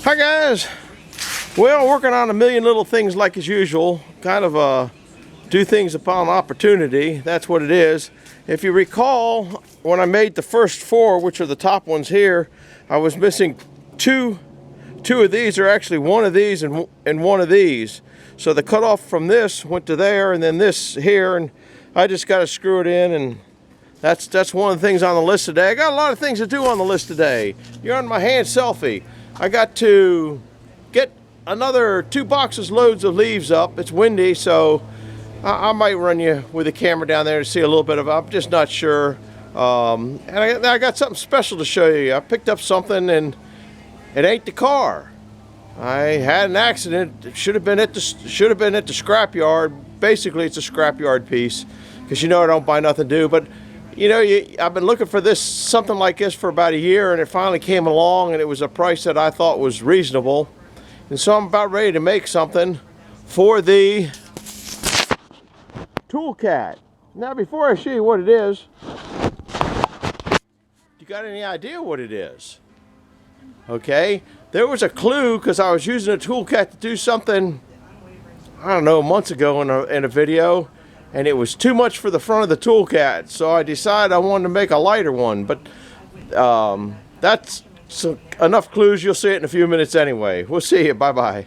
Hi guys. Well, working on a million little things like as usual. Kind of do things upon opportunity. That's what it is. If you recall, when I made the first four, which are the top ones here, I was missing two of these, or actually one of these and one of these. So the cutoff from this went to there, and then this here, and I just got to screw it in, and that's one of the things on the list today. I got a lot of things to do on the list today. You're on my hand selfie. I got to get another 2 boxes loads of leaves up. It's windy, so I might run you with a camera down there to see a little bit of it. I'm just not sure. And I got something special to show you. I picked up something, and it ain't the car. I had an accident. It should have been at the scrapyard. Basically, it's a scrapyard piece, because you know I don't buy nothing new. But you know, I've been looking for something like this for about a year, and it finally came along, and it was a price that I thought was reasonable. And so I'm about ready to make something for the Toolcat. Now, before I show you what it is, you got any idea what it is? Okay, there was a clue, because I was using a Toolcat to do something, I don't know, months ago in a video, and it was too much for the front of the Toolcat, so I decided I wanted to make a lighter one. But that's enough clues. You'll see it in a few minutes anyway. We'll see you. Bye bye.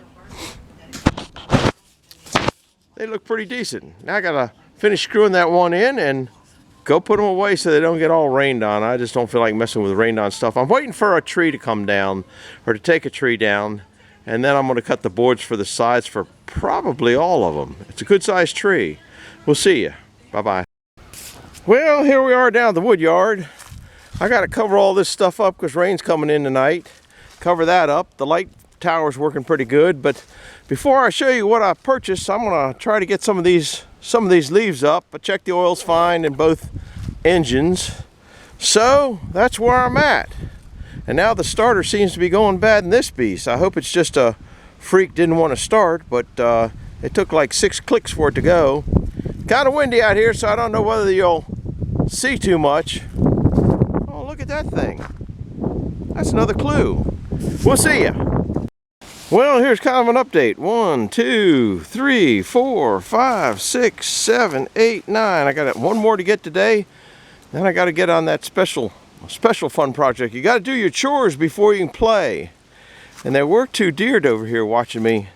They look pretty decent. Now I gotta finish screwing that one in and go put them away so they don't get all rained on. I just don't feel like messing with rained on stuff. I'm waiting for a tree to come down, or to take a tree down, and then I'm going to cut the boards for the sides for probably all of them. It's a good sized tree. We'll see you. Bye bye. Well, here we are down at the wood yard. I got to cover all this stuff up because rain's coming in tonight. Cover that up. The light tower's working pretty good, but before I show you what I purchased, I'm going to try to get some of these leaves up. I checked the oil's fine in both engines, so that's where I'm at. And now the starter seems to be going bad in this beast. I hope it's just a freak didn't want to start, but it took like 6 clicks for it to go. Kind of windy out here, so I don't know whether you'll see too much. Oh, look at that thing. That's another clue. We'll see ya. Well, here's kind of an update. 1, 2, 3, 4, 5, 6, 7, 8, 9. I got one more to get today. Then I got to get on that special fun project. You got to do your chores before you can play. And there were 2 deer over here watching me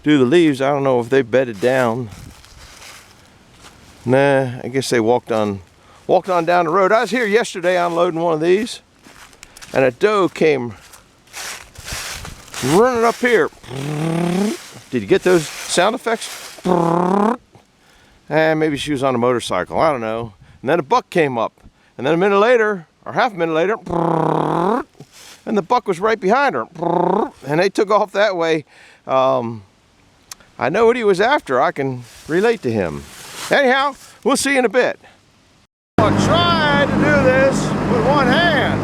do the leaves. I don't know if they bedded down. Nah, I guess they walked on down the road. I was here yesterday unloading one of these, and a doe came running up here. Did you get those sound effects? Maybe she was on a motorcycle. I don't know. And then a buck came up, and then a minute later, or half a minute later, and the buck was right behind her, and they took off that way. I know what he was after. I can relate to him. Anyhow, we'll see you in a bit. I'll try to do this with one hand,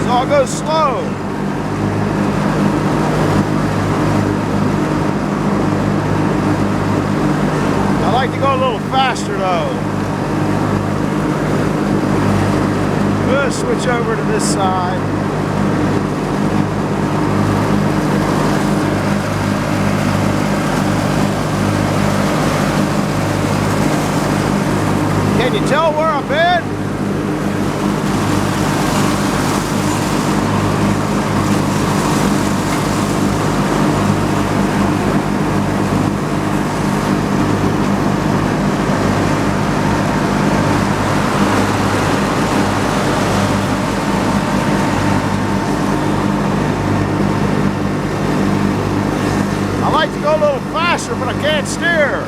so I'll go slow. I like to go a little faster though. We'll switch over to this side. Can you tell where I've been? I like to go a little faster, but I can't steer.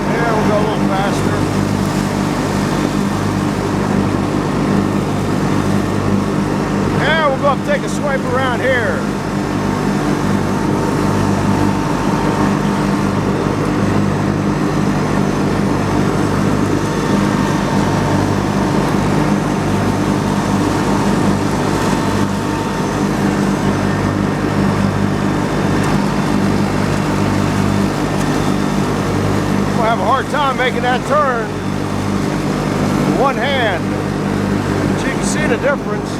Yeah, we'll go a little faster. Yeah, we'll go up and take a swipe around here. Have a hard time making that turn with one hand, but you can see the difference.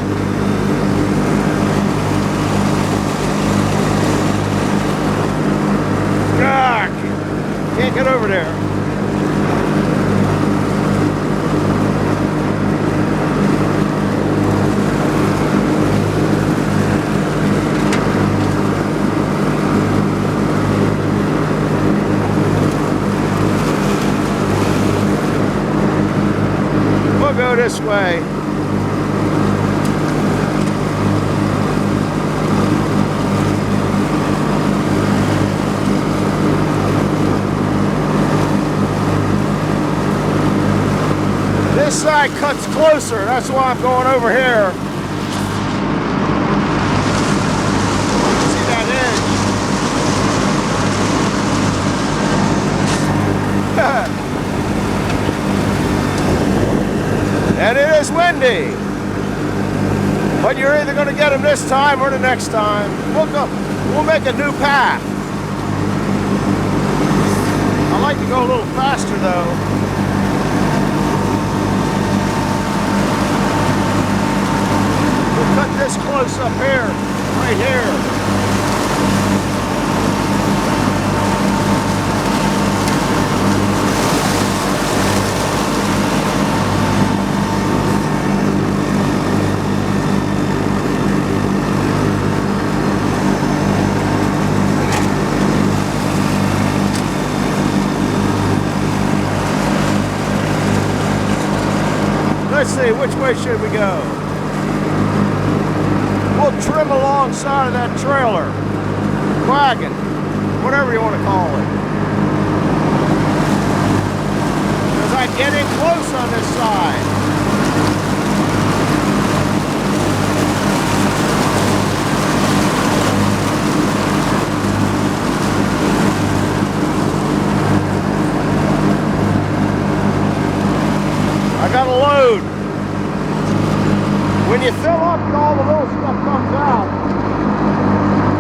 Can't get over there. We'll go this way. This side cuts closer, that's why I'm going over here. See that edge? And it is windy. But you're either going to get them this time or the next time. We'll make a new path. I like to go a little faster though. Cut this close up here, right here. Let's see, which way should we go? We'll trim alongside of that trailer, wagon, whatever you want to call it. Because I get in close on this side. I got a load. When you fill up, all the little stuff comes out.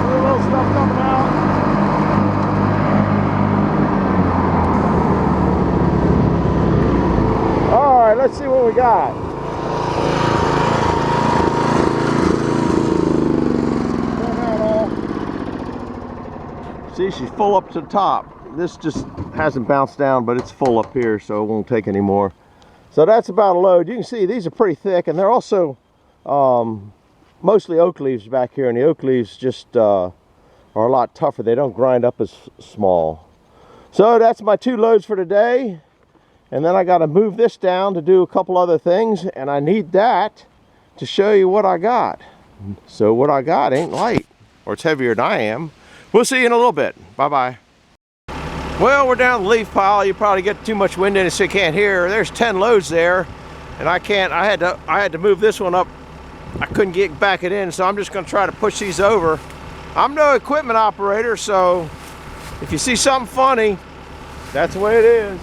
See the little stuff coming out? Alright, let's see what we got. Turn that off. See, she's full up to the top. This just hasn't bounced down, but it's full up here, so it won't take any more. So that's about a load. You can see these are pretty thick, and they're also mostly oak leaves back here, and the oak leaves just are a lot tougher. They don't grind up as small. So that's my 2 loads for today, and then I got to move this down to do a couple other things, and I need that to show you what I got. So what I got ain't light, or it's heavier than I am. We'll see you in a little bit. Bye-bye. Well, we're down the leaf pile. You probably get too much wind in it so you can't hear. There's 10 loads there, and I had to move this one up. I couldn't get back it in, so I'm just going to try to push these over. I'm no equipment operator, so if you see something funny, that's the way it is.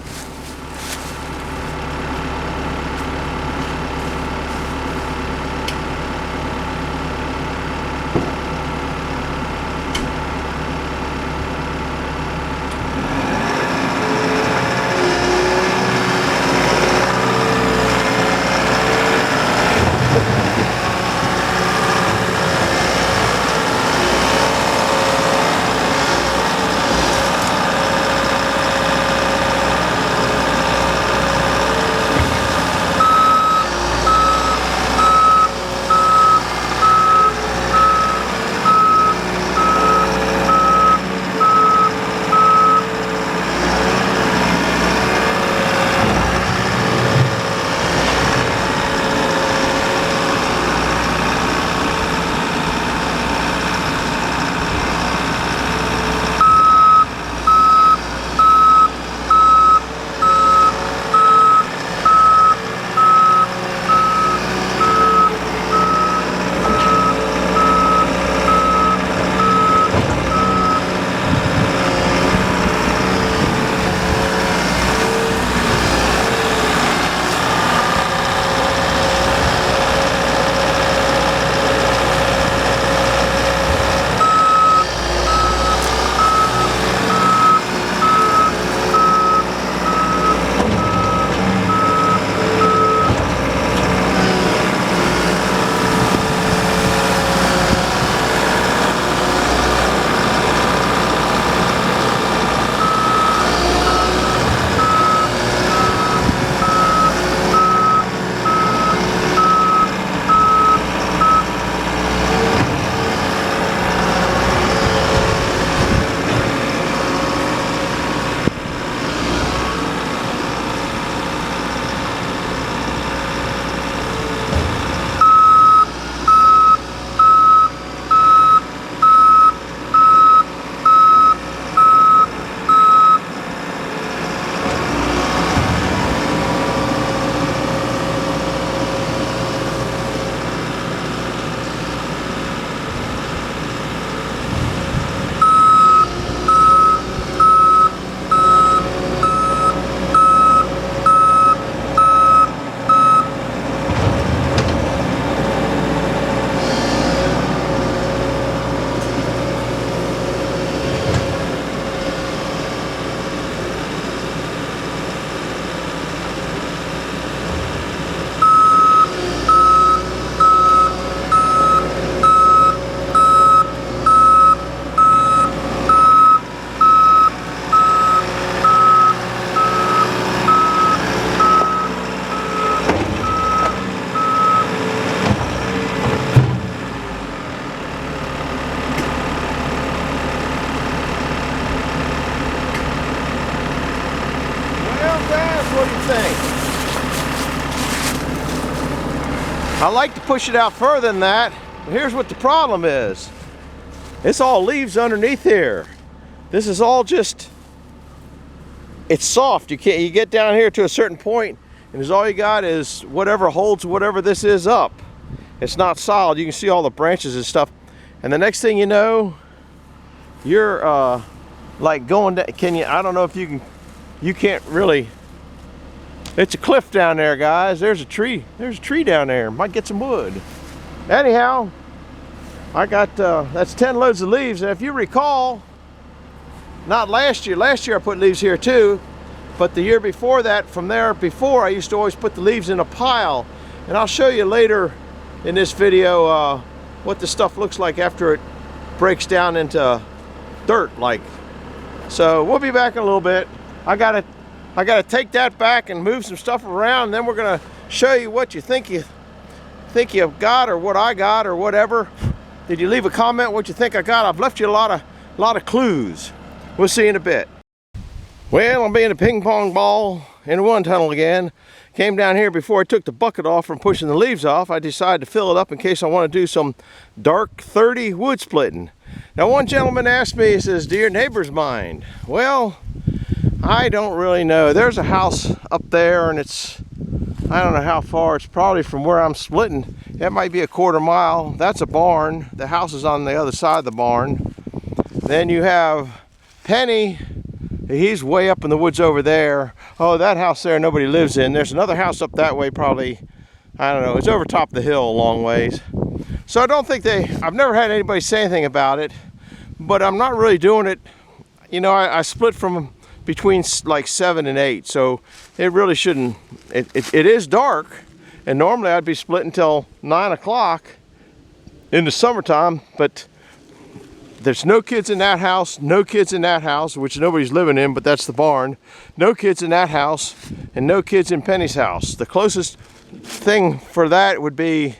I like to push it out further than that, but here's what the problem is. It's all leaves underneath here. This is all just, it's soft. You get down here to a certain point, and all you got is whatever holds whatever this is up. It's not solid. You can see all the branches and stuff. And the next thing you know, you're like going down. I don't know if you can't really. It's a cliff down there, guys. There's a tree. There's a tree down there. Might get some wood. Anyhow, I got, that's 10 loads of leaves. And if you recall, not last year. Last year I put leaves here too. But the year before that, from there before, I used to always put the leaves in a pile. And I'll show you later in this video what the stuff looks like after it breaks down into dirt like. So we'll be back in a little bit. I gotta take that back and move some stuff around, and then we're gonna show you what you think you've got, or what I got, or whatever. Did you leave a comment what you think I got? I've left you a lot of clues. We'll see you in a bit. Well, I'm being a ping pong ball in one tunnel again. Came down here before I took the bucket off from pushing the leaves off. I decided to fill it up in case I want to do some dark 30 wood splitting. Now, one gentleman asked me, he says, do your neighbors mind? Well, I don't really know. There's a house up there, and it's, I don't know how far. It's probably from where I'm splitting. It might be a quarter mile. That's a barn. The house is on the other side of the barn. Then you have Penny. He's way up in the woods over there. Oh, that house there nobody lives in. There's another house up that way, probably, I don't know, it's over top the hill a long ways. So I don't think I've never had anybody say anything about it, but I'm not really doing it. You know, I split from between like 7 and 8, so it really shouldn't, it is dark, and normally I'd be splitting until 9 o'clock in the summertime, but there's no kids in that house, no kids in that house, which nobody's living in, but that's the barn. No kids in that house, and no kids in Penny's house. The closest thing for that would be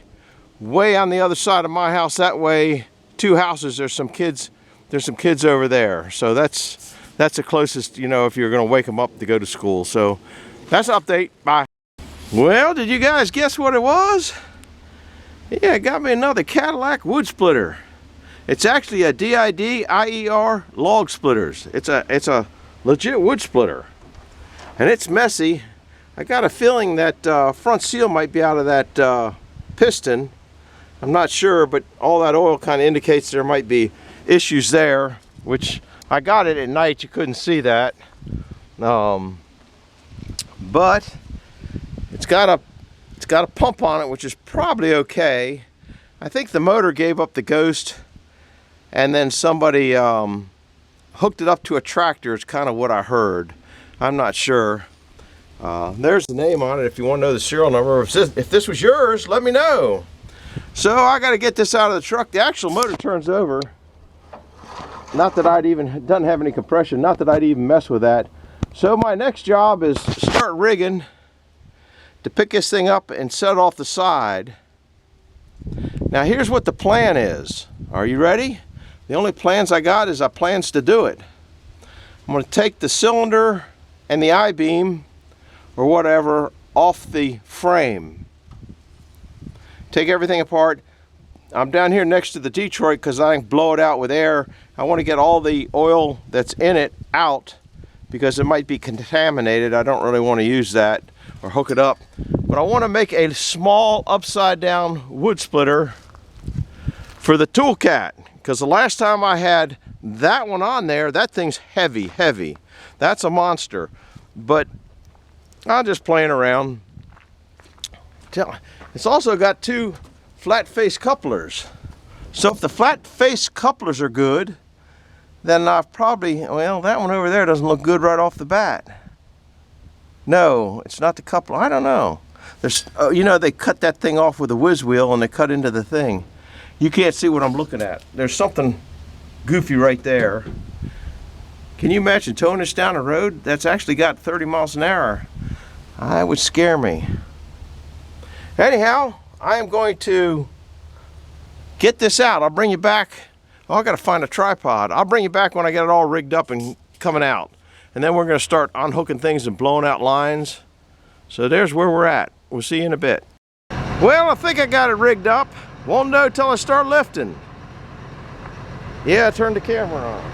way on the other side of my house. That way, 2 houses, there's some kids over there. So that's the closest, you know, if you're gonna wake them up to go to school. So that's an update, bye. Well, did you guys guess what it was? Yeah, it got me another Cadillac wood splitter. It's actually a DID-IER log splitters. It's a legit wood splitter, and it's messy. I got a feeling that front seal might be out of that piston. I'm not sure, but all that oil kind of indicates there might be issues there. Which I got it at night. You couldn't see that, but it's got a pump on it, which is probably okay. I think the motor gave up the ghost. And then somebody hooked it up to a tractor. It's kind of what I heard. I'm not sure. There's the name on it if you want to know the serial number. If this was yours, let me know. So I got to get this out of the truck. The actual motor turns over. Not that doesn't have any compression. Not that I'd even mess with that. So my next job is start rigging to pick this thing up and set it off the side. Now here's what the plan is. Are you ready? The only plans I got is plans to do it. I'm going to take the cylinder and the I-beam or whatever off the frame. Take everything apart. I'm down here next to the Detroit because I can blow it out with air. I want to get all the oil that's in it out because it might be contaminated. I don't really want to use that or hook it up. But I want to make a small upside down wood splitter for the Toolcat. Because the last time I had that one on there, that thing's heavy. That's a monster. But I'm just playing around. It's also got 2 flat face couplers. So if the flat face couplers are good, then I've probably, well, that one over there doesn't look good right off the bat. No, it's not the coupler. I don't know. There's, you know, they cut that thing off with a whiz wheel and they cut into the thing. You can't see what I'm looking at. There's something goofy right there. Can you imagine towing this down a road that's actually got 30 miles an hour? That would scare me. Anyhow, I am going to get this out. I'll bring you back. Oh, I gotta find a tripod. I'll bring you back when I get it all rigged up and coming out. And then we're gonna start unhooking things and blowing out lines. So there's where we're at. We'll see you in a bit. Well, I think I got it rigged up. Won't know till I start lifting. Yeah, I turned the camera on.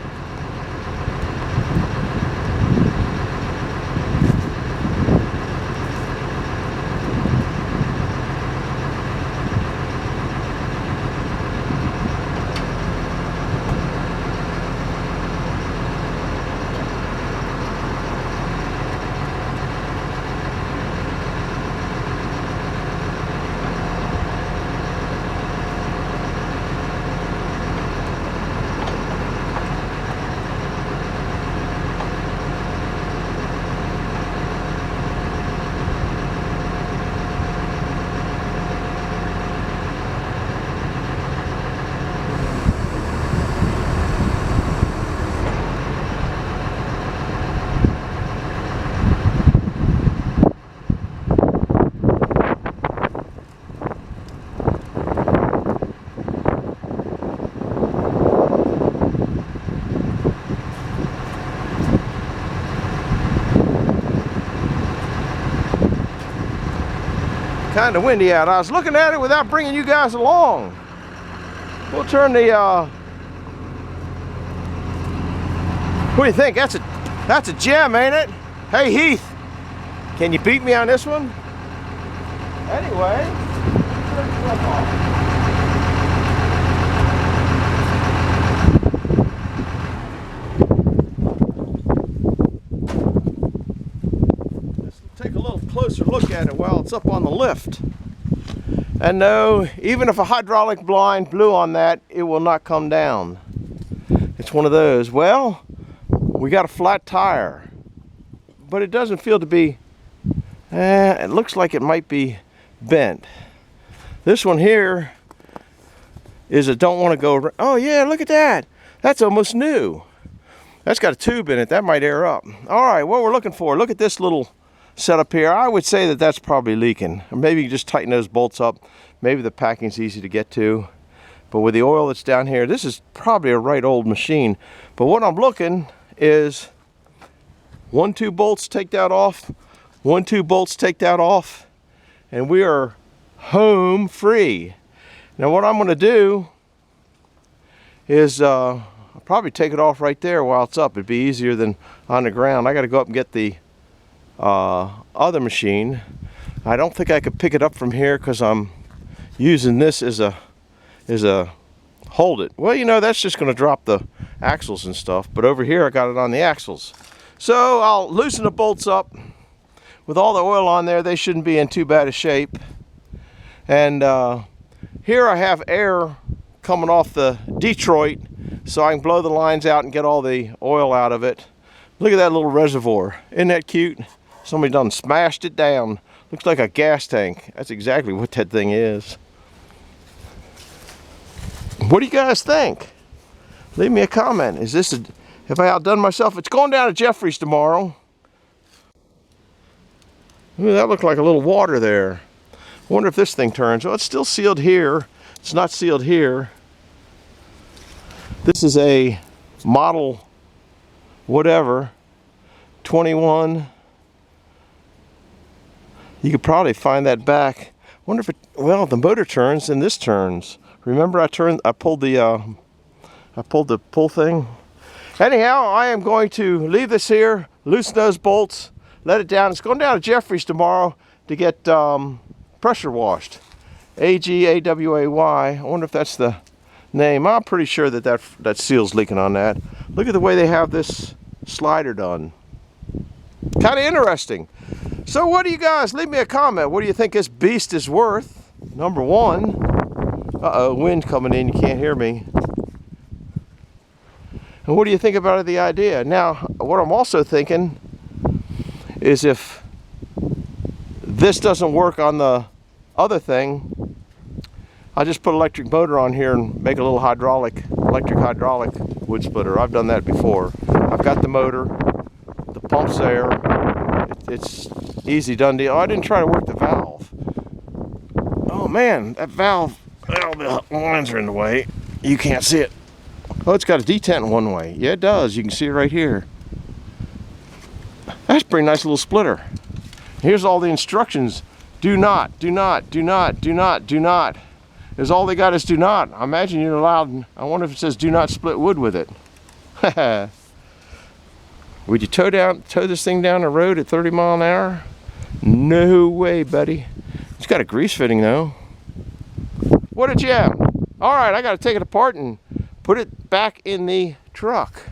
Kind of windy out. I was looking at it without bringing you guys along. We'll turn the what do you think? That's a gem, ain't it? Hey Heath, can you beat me on this one? Anyway, turn the flip off. Take a little closer look at it while it's up on the lift. And no, even if a hydraulic blind blew on that, it will not come down. It's one of those. Well, we got a flat tire, but it doesn't feel to be, it looks like it might be bent. This one here is a don't want to go, oh yeah, look at that. That's almost new. That's got a tube in it. That might air up. All right, what we're looking for, look at this little setup here. I would say that that's probably leaking. Or maybe you just tighten those bolts up. Maybe the packing's easy to get to. But with the oil that's down here, this is probably a right old machine. But what I'm looking is 1-2 bolts, take that off. 1-2 bolts, take that off. And we are home free. Now what I'm going to do is I'll probably take it off right there while it's up. It'd be easier than on the ground. I got to go up and get the other machine. I don't think I could pick it up from here because I'm using this as a hold it. Well, you know, that's just going to drop the axles and stuff, but over here I got it on the axles. So I'll loosen the bolts up. With all the oil on there, they shouldn't be in too bad a shape. And here I have air coming off the Detroit so I can blow the lines out and get all the oil out of it. Look at that little reservoir. Isn't that cute? Somebody done smashed it down. Looks like a gas tank. That's exactly what that thing is. What do you guys think? Leave me a comment. Have I outdone myself? It's going down to Jeffrey's tomorrow. Ooh, that looked like a little water there. I wonder if this thing turns. Oh, it's still sealed here. It's not sealed here. This is a model whatever 21. You could probably find that back. Wonder if it, well, the motor turns and this turns. Remember I pulled the pull thing. Anyhow, I am going to leave this here, loosen those bolts, let it down. It's going down to Jeffrey's tomorrow to get pressure washed. A-G-A-W-A-Y. I wonder if that's the name. I'm pretty sure that seal's leaking on that. Look at the way they have this slider done. Kind of interesting. So what do you guys, leave me a comment. What do you think this beast is worth? Number one. Uh-oh, wind coming in, you can't hear me. And what do you think about the idea? Now, what I'm also thinking is if this doesn't work on the other thing, I'll just put electric motor on here and make a little electric hydraulic wood splitter. I've done that before. I've got the motor, the pump's there. It's easy done deal. Oh, I didn't try to work the valve. Oh man, that valve, well, the lines are in the way. You can't see it. Oh, it's got a detent one way. Yeah, it does. You can see it right here. That's a pretty nice little splitter. Here's all the instructions Do not, do not, do not, do not, do not. Is all they got is do not. I imagine you're allowed. I wonder if it says do not split wood with it. Would you tow this thing down the road at 30 miles an hour? No way, buddy. It's got a grease fitting though. What did you have? All right, I got to take it apart and put it back in the truck.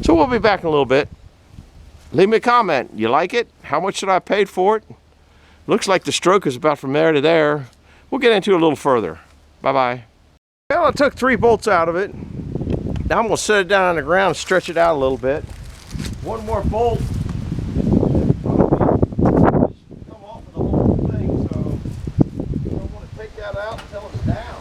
So we'll be back in a little bit. Leave me a comment. You like it? How much should I have paid for it? Looks like the stroke is about from there to there. We'll get into it a little further. Bye-bye. Well, I took 3 bolts out of it. Now I'm going to set it down on the ground and stretch it out a little bit. One more bolt. Come off of the whole thing, so I'm going to take that out until it's down.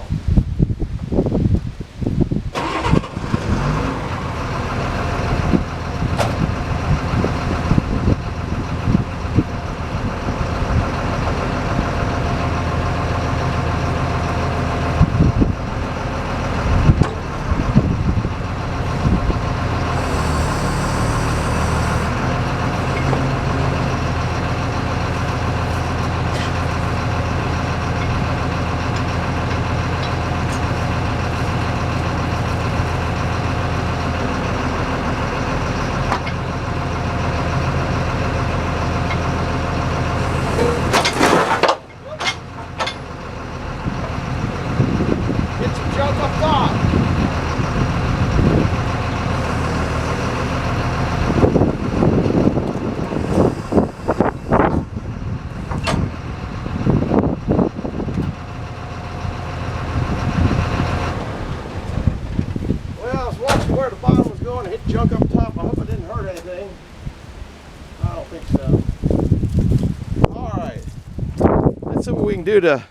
Where the bottom was going, hit junk up top. I hope it didn't hurt anything. I don't think so. Alright, let's see what we can do to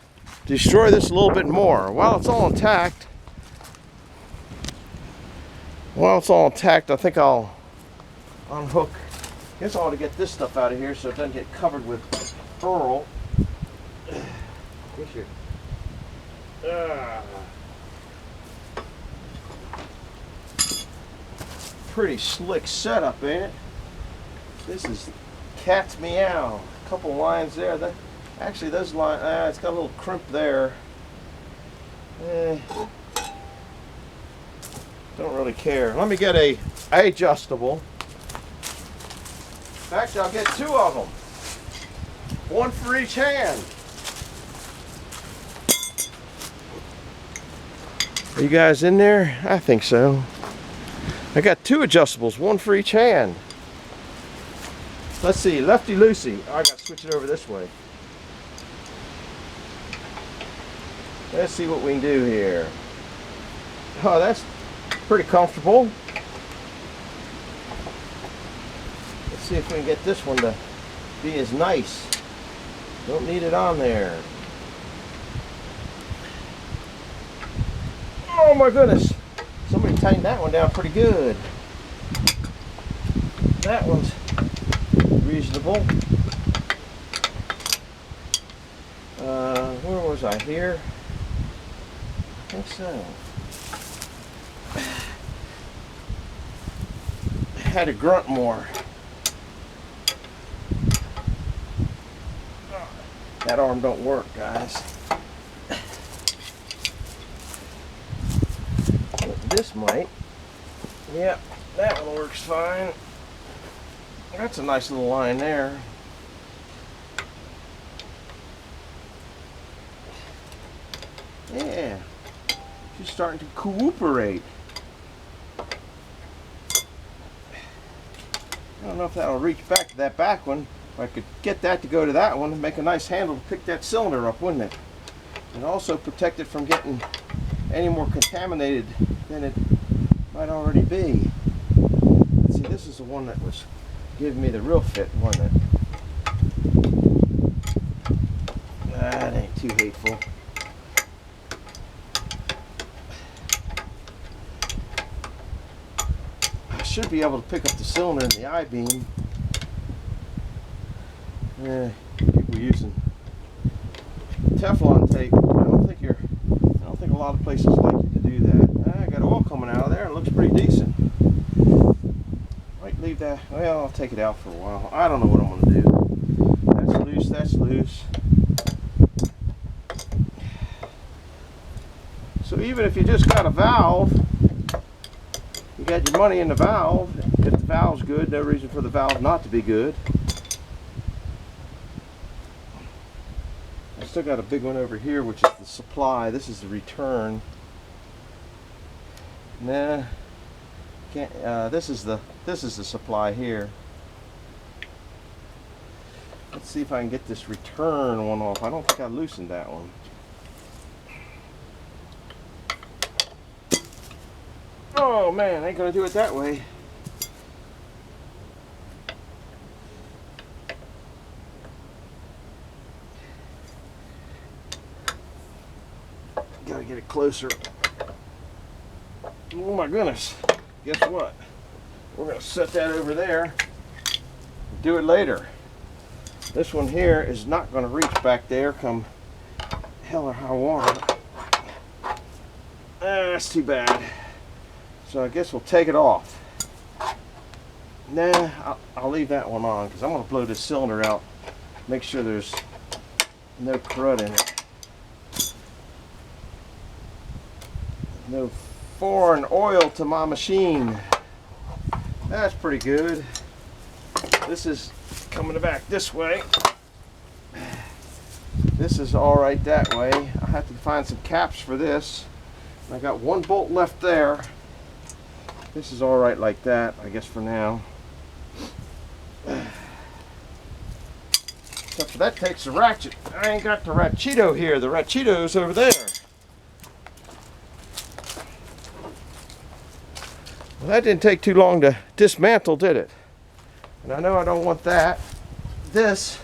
destroy this a little bit more. While it's all intact, I think I'll unhook. I guess I ought to get this stuff out of here so it doesn't get covered with burl. Pretty slick setup, ain't it? This is cat's meow. A couple lines there. Actually, those lines, it's got a little crimp there. Don't really care. Let me get a adjustable. In fact, I'll get 2 of them. One for each hand. Are you guys in there? I think so. I got 2 adjustables, one for each hand. Let's see, lefty loosey. Oh, I got to switch it over this way. Let's see what we can do here. Oh, that's pretty comfortable. Let's see if we can get this one to be as nice. Don't need it on there. Oh my goodness. Somebody tightened that one down pretty good. That one's reasonable. Where was I? Here? I think so. Had to grunt more. That arm don't work, guys. This might. Yep, that one works fine. That's a nice little line there. Yeah, she's starting to cooperate. I don't know if that'll reach back to that back one. If I could get that to go to that one and make a nice handle to pick that cylinder up, wouldn't it? And also protect it from getting any more contaminated than it might already be. See, this is the one that was giving me the real fit, wasn't it? That ain't too hateful. I should be able to pick up the cylinder in the I-beam. People using Teflon tape. I don't think a lot of places like you to do that. I got oil coming out of there. It looks pretty decent. Might leave that. Well, I'll take it out for a while. I don't know what I'm going to do. That's loose. So even if you just got a valve, you got your money in the valve. If the valve's good, no reason for the valve not to be good. I still got a big one over here, which is the supply. This is the return. Nah, can't. This is the supply here. Let's see if I can get this return one off. I don't think I loosened that one. Oh man, I ain't gonna do it that way. Gotta get it closer. Oh my goodness. Guess what? We're gonna set that over there. Do it later. This one here is not gonna reach back there come hell or high water. That's too bad. So I guess we'll take it off. Nah, I'll leave that one on because I'm going to blow this cylinder out. Make sure there's no crud in it. No foreign oil to my machine. That's pretty good. This is coming back this way. This is all right that way. I have to find some caps for this. I got one bolt left there. This is all right like that, I guess, for now. Except for that takes the ratchet. I ain't got the ratcheto here. The ratcheto's over there. Well, that didn't take too long to dismantle, did it? And I know I don't want that. This,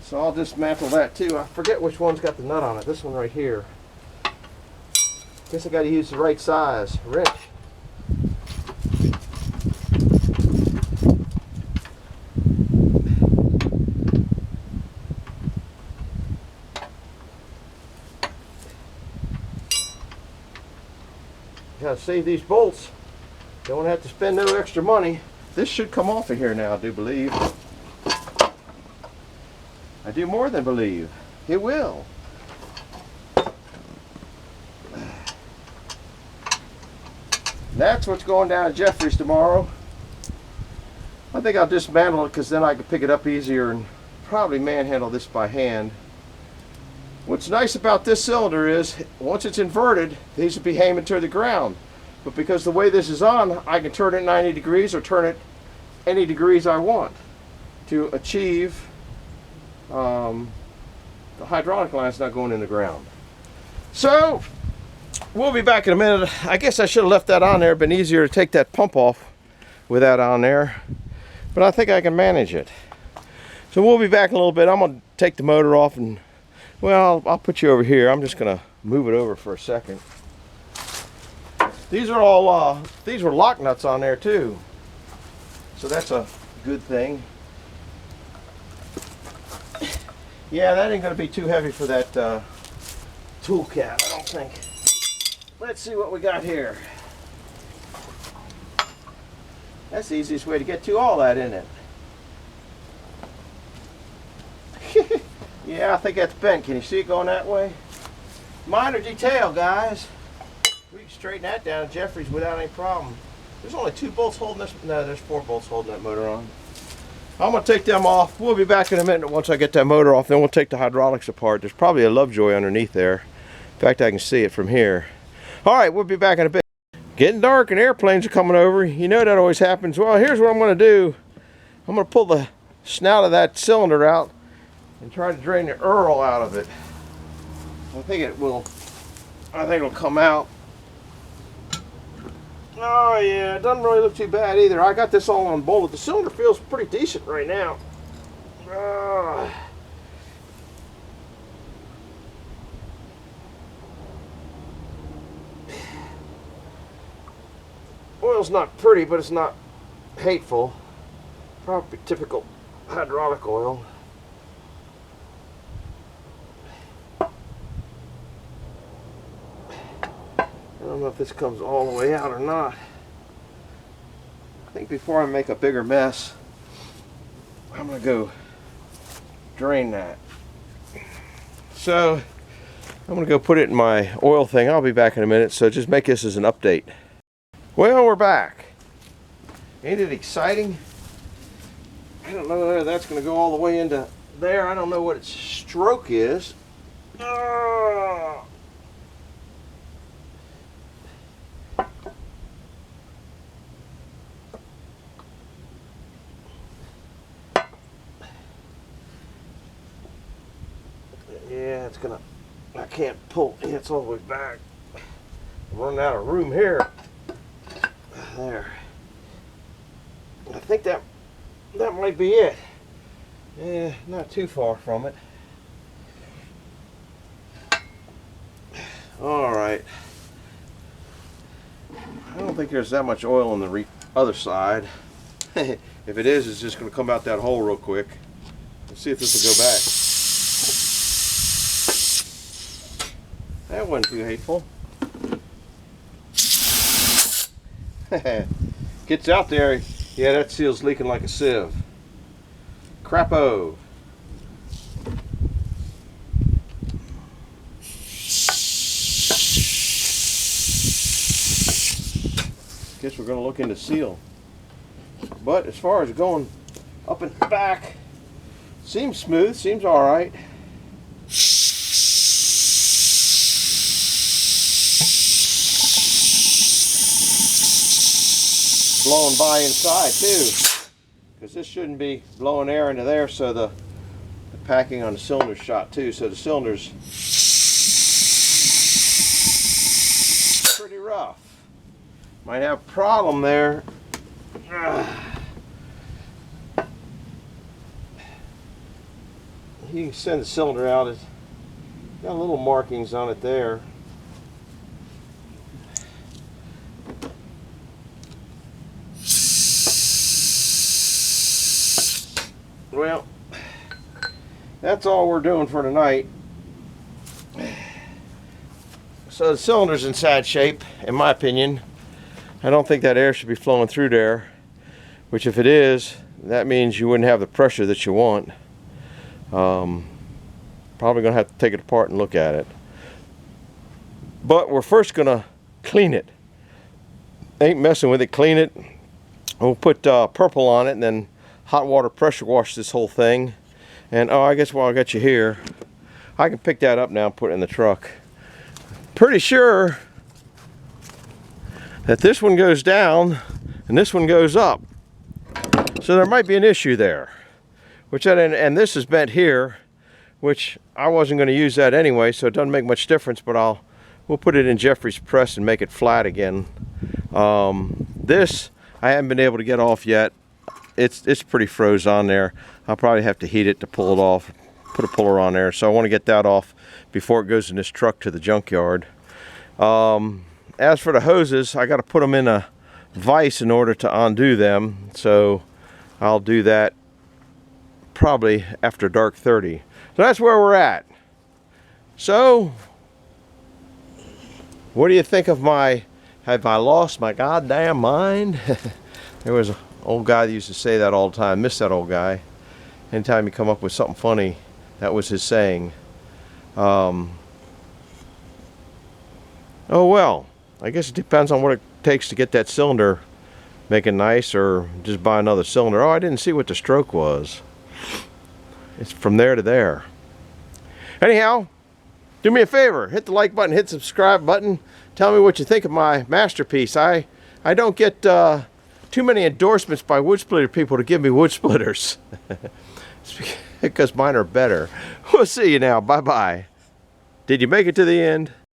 so I'll dismantle that too. I forget which one's got the nut on it. This one right here. Guess I got to use the right size wrench. Gotta save these bolts. Don't have to spend no extra money. This should come off of here now, I do believe. I do more than believe. It will. That's what's going down to Jeffrey's tomorrow. I think I'll dismantle it because then I can pick it up easier and probably manhandle this by hand. What's nice about this cylinder is once it's inverted, these will be aiming to the ground. But because the way this is on, I can turn it 90 degrees or turn it any degrees I want to achieve the hydraulic line's not going in the ground. So we'll be back in a minute. I guess I should have left that on there. It'd been easier to take that pump off with that on there. But I think I can manage it. So we'll be back in a little bit. I'm going to take the motor off and, well, I'll put you over here. I'm just going to move it over for a second. These are all, these were lock nuts on there too. So that's a good thing. Yeah, that ain't going to be too heavy for that Toolcat, I don't think. Let's see what we got here. That's the easiest way to get to all that, isn't it? Yeah, I think that's bent. Can you see it going that way? Minor detail, guys. We can straighten that down at Jeffrey's without any problem. There's only 2 bolts holding this. No, there's 4 bolts holding that motor on. I'm going to take them off. We'll be back in a minute once I get that motor off. Then we'll take the hydraulics apart. There's probably a Lovejoy underneath there. In fact, I can see it from here. All right, we'll be back in a bit. Getting dark and airplanes are coming over. You know that always happens. Well, here's what I'm going to do. I'm going to pull the snout of that cylinder out and try to drain the oil out of it. I think it'll come out. Oh yeah, it doesn't really look too bad either. I got this all unbolted. The cylinder feels pretty decent right now. Oil's not pretty, but it's not hateful. Probably typical hydraulic oil. I don't know if this comes all the way out or not. I think before I make a bigger mess, I'm going to go drain that. So I'm gonna go put it in my oil thing. I'll be back in a minute, so just make this as an update. Well, we're back. Ain't it exciting? I don't know whether that's gonna go all the way into there. I don't know what its stroke is. Yeah, it's gonna, I can't pull, yeah, it's all the way back. I'm running out of room here. There. I think that might be it. Yeah, not too far from it. All right. I don't think there's that much oil on the other side. If it is, it's just going to come out that hole real quick. Let's see if this will go back. That wasn't too hateful. Gets out there. Yeah, that seal's leaking like a sieve. Crapo. Guess we're going to look into seal. But as far as going up and back, seems smooth, seems all right. Blowing by inside too, because this shouldn't be blowing air into there, so the packing on the cylinder's shot too, so the cylinder's pretty rough. Might have a problem there. You can send the cylinder out. It's got little markings on it there. Well, that's all we're doing for tonight. So the cylinder's in sad shape, in my opinion. I don't think that air should be flowing through there, which if it is, that means you wouldn't have the pressure that you want. Probably gonna have to take it apart and look at it. But we're first gonna clean it. Ain't messing with it, clean it. We'll put purple on it and then hot water pressure wash this whole thing. And oh, I guess while I got you here, I can pick that up now and put it in the truck. Pretty sure that this one goes down and this one goes up. So there might be an issue there. And this is bent here, which I wasn't going to use that anyway, so it doesn't make much difference, but we'll put it in Jeffrey's press and make it flat again. This I haven't been able to get off yet. It's pretty froze on there. I'll probably have to heat it to pull it off, put a puller on there. So I want to get that off before it goes in this truck to the junkyard. As for the hoses, I got to put them in a vise in order to undo them. So I'll do that probably after dark 30. So that's where we're at. So what do you think of have I lost my goddamn mind? There was an old guy that used to say that all the time. Miss that old guy. Anytime he come up with something funny, that was his saying. Oh well, I guess it depends on what it takes to get that cylinder making nice, or just buy another cylinder. Oh, I didn't see what the stroke was. It's from there to there. Anyhow, do me a favor, hit the like button, hit the subscribe button. Tell me what you think of my masterpiece. I don't get too many endorsements by wood splitter people to give me wood splitters. It's because mine are better. We'll see you now. Bye-bye. Did you make it to the end?